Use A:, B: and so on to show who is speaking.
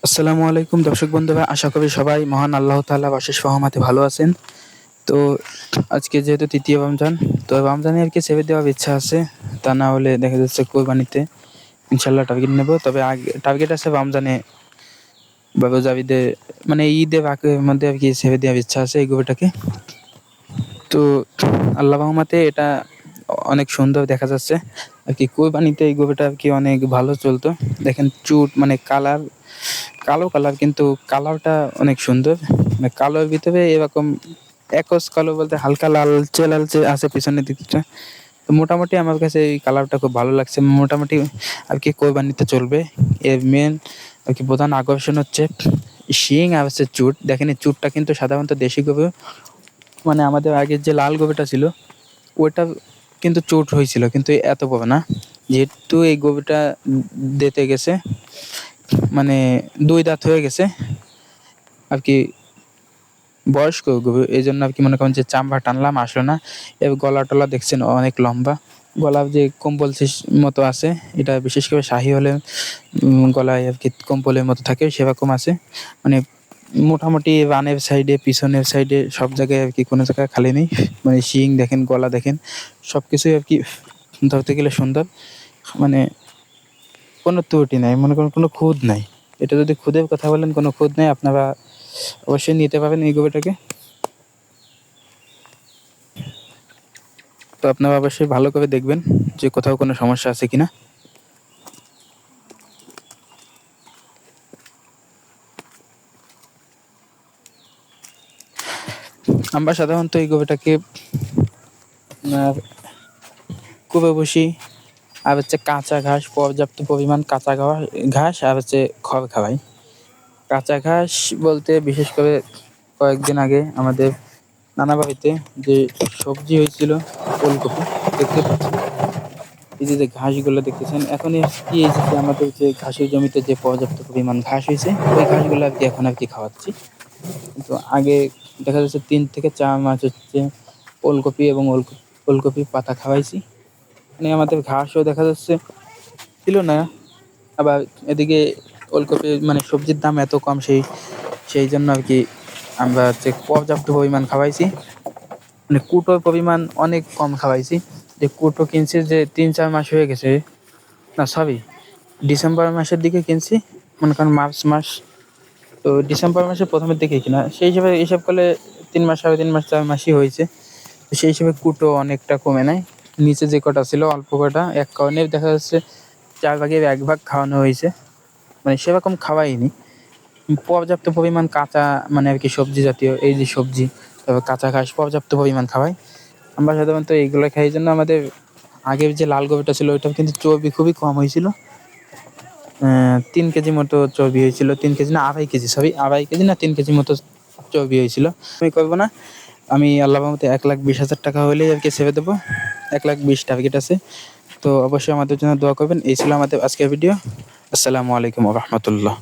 A: আসসালামু আলাইকুম দর্শক বন্ধুরা, আশা করি সবাই মহান আল্লাহ তাআলার অশেষ রহমতে ভালো আছেন। তো আজকে যেহেতু তৃতীয় রমজান, তো রমজানে আর কি সেবে দেওয়ার ইচ্ছা আছে। তা না হলে দেখা যাচ্ছে কোরবানিতে ইনশাল্লাহ টার্গেট নেব। তবে আগে টার্গেট আছে রমজানে বা রোজা ঈদে, মানে ঈদের আগের মধ্যে আর কি সেবে দেওয়ার ইচ্ছা আছে এই গরুটাকে। তো আল্লাহ রহমতে এটা অনেক সুন্দর দেখা যাচ্ছে আর কি। কোরবানিতে এই গরুটা আর কি অনেক ভালো চলতো। দেখেন চুট মানে কালার, কালো কালার, কিন্তু কালারটা অনেক সুন্দর। মানে কালোর ভিতরে এরকম একস কালো বলতে হালকা লালচে লালচে আছে পিছনের দিকটা। তো মোটামুটি আমার কাছে এই কালারটা খুব ভালো লাগছে। মোটামুটি আর কি কোরবানিতে চলবে। এর মেন আর কি প্রধান আকর্ষণ হচ্ছে শিং আর হচ্ছে চুট। দেখেন এই চুটটা কিন্তু সাধারণত দেশি গরু, মানে আমাদের আগের যে লাল গরুটা ছিল ওটা কিন্তু চোট হয়েছিল, কিন্তু এত বড় না। যেহেতু এই গরুটা দিতে গেছে, মানে ২ দাঁত হয়ে গেছে আর কি, বয়স্ক গরু, এই জন্য আর কি মনে করেন যে চামড়া টানলাম আসলো না। এর গলা টলা দেখছেন অনেক লম্বা, গলা যে কম্বল মতো আছে, এটা বিশেষ করে শাহী হলে গলায় আর কি কম্বলের মতো থাকে, সেরকম আছে। মানে মোটামুটি রানের সাইডে পিছনের সাইডে সব জায়গায় আর কি কোনো জায়গায় খালি নেই। মানে শিং দেখেন, গলা দেখেন, সব কিছুই আর কি ধরতে গেলে সুন্দর। মানে কোনো ত্রুটি নাই, মনে করেন কোনো খুঁত নাই। এটা যদি খুদের কথা বলেন, কোনো খুঁত নাই। আপনারা অবশ্যই নিতে পারবেন এই গরুটাকে। তো আপনারা অবশ্যই ভালো করে দেখবেন যে কোথাও কোনো সমস্যা আছে কিনা। আমরা সাধারণত এই গরুটাকে আপনার কুবে বসি, আর হচ্ছে কাঁচা ঘাস, পর্যাপ্ত পরিমাণ কাঁচা ঘাস আর হচ্ছে খড় খাওয়াই। কাঁচা ঘাস বলতে বিশেষ করে কয়েকদিন আগে আমাদের নানা বাড়িতে যে সবজি হয়েছিল ফুলকপি, দেখতে পাচ্ছেন এই যে ঘাসগুলো দেখতেছেন এখন কি হয়েছে, যে আমাদের যে ঘাসের জমিতে যে পর্যাপ্ত পরিমাণ ঘাস হয়েছে ওই ঘাসগুলো আর কি এখন আর কি খাওয়াচ্ছি। কিন্তু আগে দেখা যাচ্ছে 3 থেকে 4 মাস হচ্ছে ওলকপি এবং ওলকপির পাতা খাওয়াইছি। মানে আমাদের ঘাসও দেখা যাচ্ছে ছিল না। আবার এদিকে ওলকপি মানে সবজির দাম এত কম, সেই জন্য আর কি আমরা হচ্ছে পর্যাপ্ত পরিমাণ খাওয়াইছি। মানে কুটোর পরিমাণ অনেক কম খাওয়াইছি। যে কুটো কিনছি যে 3-4 মাস হয়ে গেছে, না সরি, ডিসেম্বর মাসের দিকে কিনছি, মনে করেন মার্চ মাস। তো ডিসেম্বর মাসের প্রথমের দিকে কিনা, সেই হিসাবে হিসাব করলে 3 মাস, 3.5 মাস, 4 মাসই হয়েছে। তো সেই হিসেবে কুটো অনেকটা কমে নাই। নিচে যে কটা ছিল অল্প কটা, এক কারণে দেখা যাচ্ছে 4 ভাগের 1 ভাগ খাওয়ানো হয়েছে। মানে সেরকম খাওয়াইনি। পর্যাপ্ত পরিমাণ কাঁচা, মানে আর কি সবজি জাতীয়, এই যে সবজি, তারপর কাঁচা ঘাস পর্যাপ্ত পরিমাণ খাওয়াই। আমরা সাধারণত এইগুলো খাই, এই জন্য আমাদের আগের যে লাল গরুটা ছিল ওইটার কিন্তু চর্বি খুবই কম হয়েছিল। 3 কেজি মতো চর্বি হয়েছিল, 3 কেজি না 2.5 কেজি, সরি 2.5 কেজি না 3 কেজি মতো চর্বি হয়েছিল। আমি করবো না, আমি আল্লাহ রহমতে 1,20,000 টাকা হলেই আর কি ছেড়ে দেবো। 1,20,000 টার্গেট আছে। তো অবশ্যই আমাদের জন্য দোয়া করবেন। এই ছিল আমাদের আজকের ভিডিও। আসসালামু আলাইকুম ওয়া রাহমাতুল্লাহ।